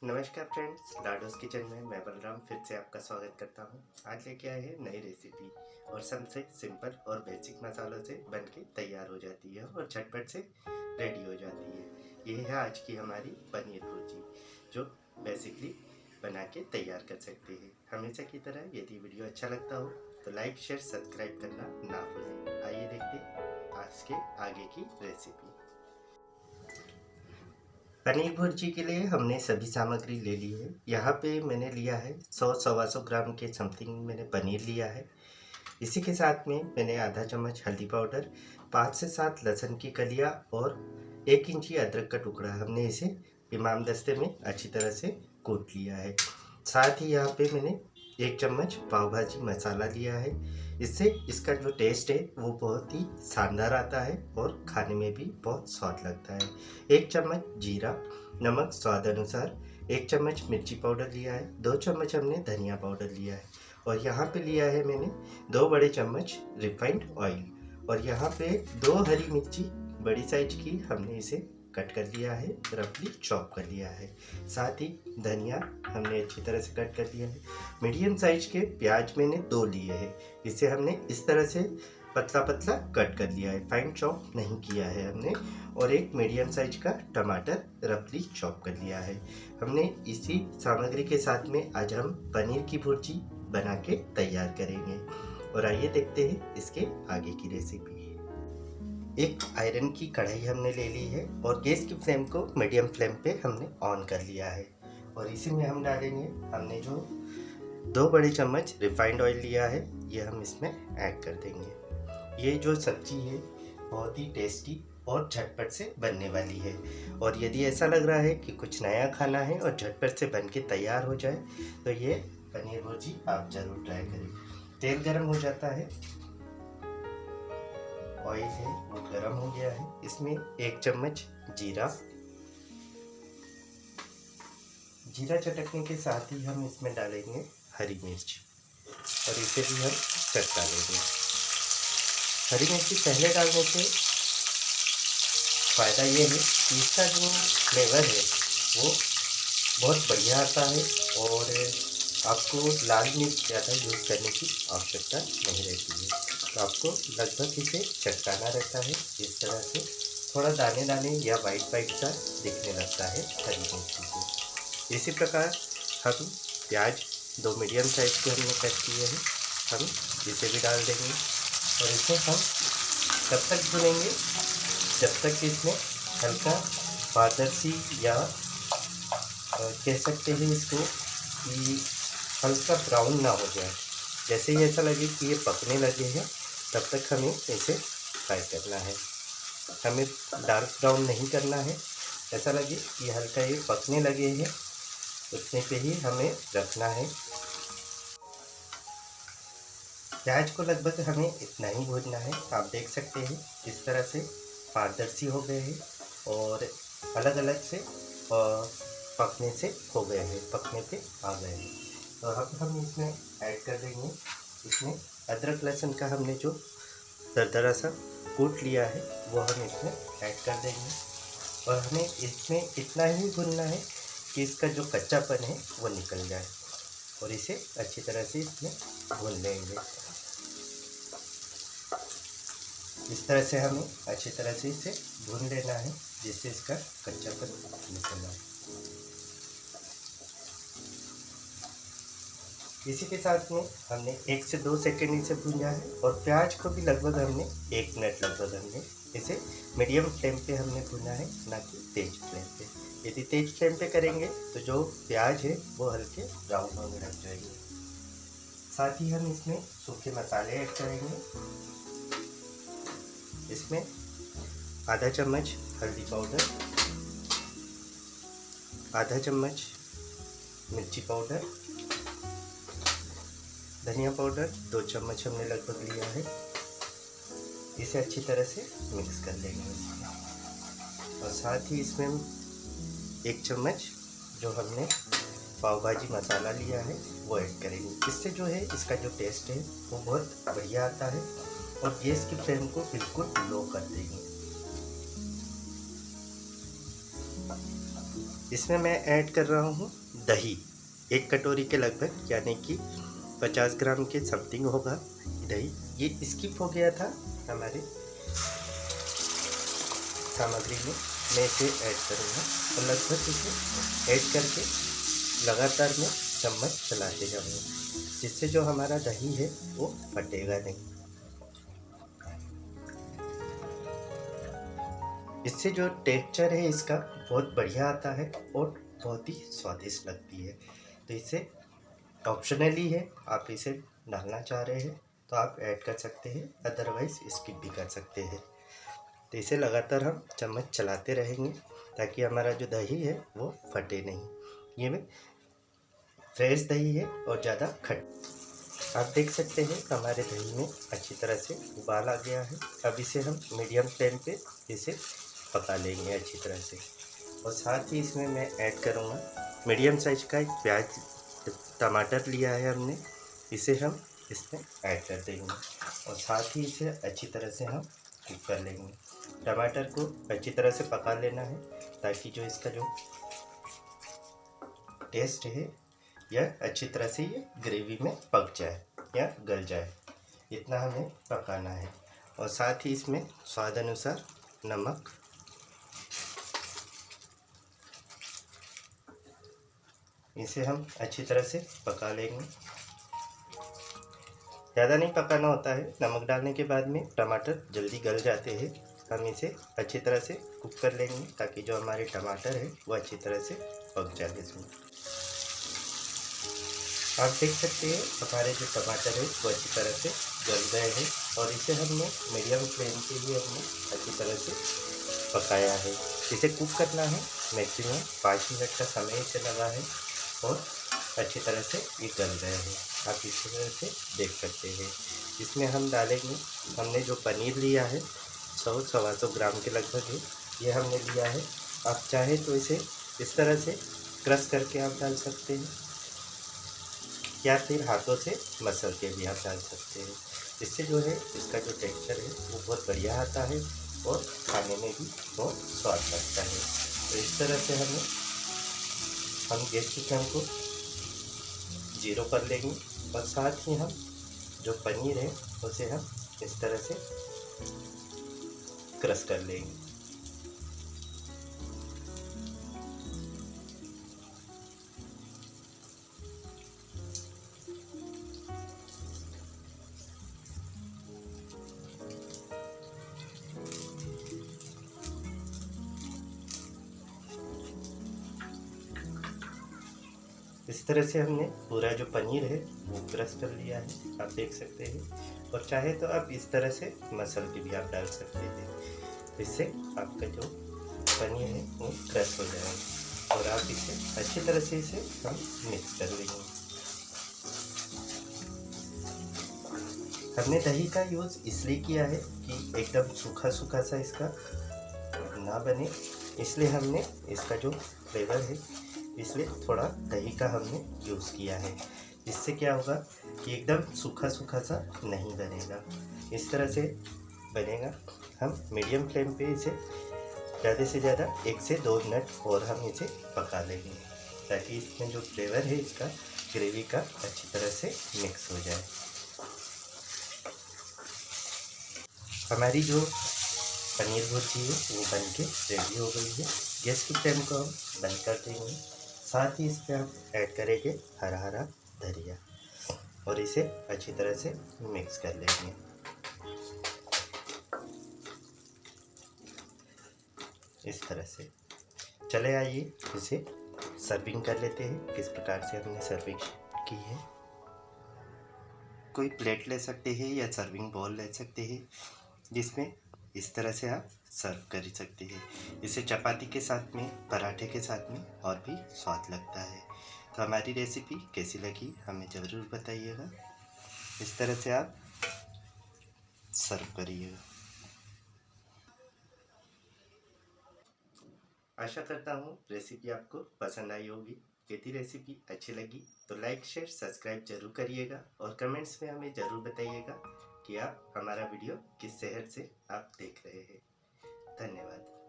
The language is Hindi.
नमस्कार फ्रेंड्स, लाडोस किचन में मैं बलराम फिर से आपका स्वागत करता हूं। आज लेके आए हैं नई रेसिपी और सबसे सिंपल और बेसिक मसालों से बनके तैयार हो जाती है और झटपट से रेडी हो जाती है। ये है आज की हमारी पनीर भुर्जी, जो बेसिकली बना के तैयार कर सकते हैं। हमेशा की तरह यदि वीडियो अच्छा लगता हो तो लाइक शेयर सब्सक्राइब करना ना भूलें। आइए देखते हैं आज के आगे की रेसिपी। पनीर भुर्जी के लिए हमने सभी सामग्री ले ली है। यहाँ पे मैंने लिया है 100-125 ग्राम के समथिंग मैंने पनीर लिया है। इसी के साथ में मैंने आधा चम्मच हल्दी पाउडर, 5 से 7 लहसुन की कलियाँ और 1 इंची अदरक का टुकड़ा हमने इसे इमाम दस्ते में अच्छी तरह से कूट लिया है। साथ ही यहाँ पे मैंने 1 चम्मच पाव भाजी मसाला लिया है। इससे इसका जो टेस्ट है वो बहुत ही शानदार आता है और खाने में भी बहुत स्वाद लगता है। 1 चम्मच जीरा, नमक स्वाद अनुसार, 1 चम्मच मिर्ची पाउडर लिया है, 2 चम्मच हमने धनिया पाउडर लिया है और यहाँ पे लिया है मैंने 2 बड़े चम्मच रिफाइंड ऑयल और यहाँ पे 2 हरी मिर्ची बड़ी साइज की हमने इसे कट कर लिया है, रफली चॉप कर लिया है। साथ ही धनिया हमने अच्छी तरह से कट कर लिया है। मीडियम साइज के प्याज मैंने 2 लिए हैं। इसे हमने इस तरह से पतला पतला कट कर लिया है, फाइन चॉप नहीं किया है हमने। और 1 मीडियम साइज का टमाटर रफली चॉप कर लिया है। हमने इसी सामग्री के साथ में आज हम पनीर की भुर्जी बना के तैयार करेंगे और आइए देखते हैं इसके आगे की रेसिपी। एक आयरन की कढ़ाई हमने ले ली है और गैस की फ्लेम को मीडियम फ्लेम पे हमने ऑन कर लिया है और इसी में हम डालेंगे हमने जो 2 बड़े चम्मच रिफाइंड ऑयल लिया है, ये हम इसमें ऐड कर देंगे। ये जो सब्जी है बहुत ही टेस्टी और झटपट से बनने वाली है और यदि ऐसा लग रहा है कि कुछ नया खाना है और झटपट से बन के तैयार हो जाए तो ये पनीर भुर्जी आप ज़रूर ट्राई करें। तेल गर्म हो जाता है, ऑयल है वो गर्म हो गया है। इसमें 1 चम्मच जीरा चटकने के साथ ही हम इसमें डालेंगे हरी मिर्च और इसे भी हम चटका लेंगे। हरी मिर्ची पहले डालने से फ़ायदा ये है कि इसका जो फ्लेवर है वो बहुत बढ़िया आता है और आपको लाल मिर्च ज़्यादा यूज़ करने की आवश्यकता नहीं रहती है। तो आपको लगभग इसे चटकाना रहता है, इस तरह से थोड़ा दाने दाने या वाइट सा दिखने लगता है हरी मिर्ची से। इसी प्रकार हम प्याज 2 मीडियम साइज़ के हमने कट किए हैं, हम इसे भी डाल देंगे और इसे हम तब तक भूनेंगे जब तक इसमें हल्का पारदर्शी या कह सकते हैं इसको कि हल्का ब्राउन ना हो जाए। जैसे ही ऐसा लगे कि ये पकने लगे हैं तब तक हमें इसे फ्राई करना है। हमें डार्क ब्राउन नहीं करना है, ऐसा लगे कि हल्का ये पकने लगे हैं उतने पे ही हमें रखना है। प्याज को लगभग हमें इतना ही भूनना है। आप देख सकते हैं इस तरह से पारदर्शी हो गए हैं और अलग अलग से पकने से हो गए हैं, पकने पे आ गए हैं। तो अब हम इसमें ऐड कर देंगे, इसमें अदरक लहसुन का हमने जो दरदरा सा कूट लिया है वो हम इसमें ऐड कर देंगे और हमें इसमें इतना ही भूनना है कि इसका जो कच्चापन है वो निकल जाए और इसे अच्छी तरह से इसमें भून लेंगे। इस तरह से हमें अच्छी तरह से इसे भून लेना है जिससे इसका कच्चापन निकल जाए। इसी के साथ में हमने 1 से 2 सेकंड इसे भूना है और प्याज को भी लगभग हमने 1 मिनट लगभग हमने इसे मीडियम फ्लेम पे हमने भुना है, ना कि तेज फ्लेम पे। यदि तेज फ्लेम पे करेंगे तो जो प्याज है वो हल्के ब्राउन होने लग जाएंगे। साथ ही हम इसमें सूखे मसाले ऐड करेंगे। इसमें आधा चम्मच हल्दी पाउडर, आधा चम्मच मिर्ची पाउडर, धनिया पाउडर 2 चम्मच हमने लगभग लिया है। इसे अच्छी तरह से मिक्स कर लेंगे और साथ ही इसमें 1 चम्मच जो हमने पाव भाजी मसाला लिया है वो ऐड करेंगे। इससे जो है इसका जो टेस्ट है वो बहुत बढ़िया आता है और गैस की फ्लेम को बिल्कुल लो कर देंगे। इसमें मैं ऐड कर रहा हूँ दही, 1 कटोरी के लगभग, यानी कि 50 ग्राम के समथिंग होगा दही। ये स्किप हो गया था हमारे सामग्री में, मैं इसे ऐड करूँगा और लगभग इसे ऐड करके लगातार मैं चम्मच चलाते जाऊँगा, जिससे जो हमारा दही है वो फटेगा नहीं। इससे जो टेक्सचर है इसका बहुत बढ़िया आता है और बहुत ही स्वादिष्ट लगती है। तो इसे ऑप्शनली है, आप इसे डालना चाह रहे हैं तो आप ऐड कर सकते हैं, अदरवाइज़ स्किप भी कर सकते हैं। तो इसे लगातार हम चम्मच चलाते रहेंगे ताकि हमारा जो दही है वो फटे नहीं। ये में फ्रेश दही है और ज़्यादा खट, आप देख सकते हैं हमारे दही में अच्छी तरह से उबाल आ गया है। अब इसे हम मीडियम फ्लेम पे इसे पका लेंगे अच्छी तरह से। और साथ ही इसमें मैं ऐड करूँगा मीडियम साइज का एक प्याज टमाटर लिया है हमने, इसे हम इसमें ऐड कर देंगे और साथ ही इसे अच्छी तरह से हम कुक कर लेंगे। टमाटर को अच्छी तरह से पका लेना है ताकि जो इसका जो टेस्ट है यह अच्छी तरह से ये ग्रेवी में पक जाए या गल जाए, इतना हमें पकाना है। और साथ ही इसमें स्वाद अनुसार नमक, इसे हम अच्छी तरह से पका लेंगे। ज़्यादा नहीं पकाना होता है, नमक डालने के बाद में टमाटर जल्दी गल जाते हैं। हम इसे अच्छी तरह से कुक कर लेंगे ताकि जो हमारे टमाटर है वो अच्छी तरह से पक जाए इसमें। आप देख सकते हैं हमारे जो टमाटर है वो अच्छी तरह से गल गए हैं और इसे हमने मीडियम फ्लेम पे ही हमने अच्छी तरह से पकाया है। इसे कुक करना है मैक्सिमम 5 मिनट का समय इसे लगा है और अच्छी तरह से ये गल गए हैं, आप इसी तरह से देख सकते हैं। इसमें हम डालेंगे, हमने जो पनीर लिया है 100-125 ग्राम के लगभग है, ये हमने लिया है। आप चाहे तो इसे इस तरह से क्रश करके आप डाल सकते हैं या फिर हाथों से मसल के भी आप डाल सकते हैं। इससे जो है इसका जो टेक्सचर है वो बहुत बढ़िया आता है और खाने में भी बहुत स्वाद लगता है। तो इस तरह से हम गैस की फ्लेम को 0 कर लेंगे और साथ ही हम जो पनीर है उसे हम इस तरह से क्रश कर लेंगे। इस तरह से हमने पूरा जो पनीर है वो क्रश कर लिया है, आप देख सकते हैं। और चाहे तो आप इस तरह से मसल के भी आप डाल सकते हैं, इससे आपका जो पनीर है वो क्रश हो जाएगा और आप इसे अच्छी तरह से इसे हम मिक्स कर लेंगे। हमने दही का यूज़ इसलिए किया है कि एकदम सूखा सूखा सा इसका ना बने, इसलिए हमने इसका जो फ्लेवर है इसलिए थोड़ा दही का हमने यूज़ किया है। इससे क्या होगा कि एकदम सूखा सूखा सा नहीं बनेगा, इस तरह से बनेगा। हम मीडियम फ्लेम पे इसे ज़्यादा से ज़्यादा 1 से 2 मिनट और हम इसे पका लेंगे ताकि इसमें जो फ्लेवर है इसका ग्रेवी का अच्छी तरह से मिक्स हो जाए। हमारी जो पनीर भुर्जी है वो बन के रेडी हो गई है। गैस की फ्लेम को हम बंद कर देंगे। साथ ही इस पर हम ऐड करेंगे हरा हरा धनिया और इसे अच्छी तरह से मिक्स कर लेंगे। इस तरह से चले आइए इसे सर्विंग कर लेते हैं। किस प्रकार से हमने सर्विंग की है, कोई प्लेट ले सकते हैं या सर्विंग बाउल ले सकते हैं, जिसमें इस तरह से आप सर्व कर सकते हैं। इसे चपाती के साथ में, पराठे के साथ में और भी स्वाद लगता है। तो हमारी रेसिपी कैसी लगी हमें ज़रूर बताइएगा। इस तरह से आप सर्व करिएगा। आशा करता हूँ रेसिपी आपको पसंद आई होगी। यदि रेसिपी अच्छी लगी तो लाइक शेयर सब्सक्राइब जरूर करिएगा और कमेंट्स में हमें ज़रूर बताइएगा कि आप हमारा वीडियो किस शहर से आप देख रहे हैं। धन्यवाद।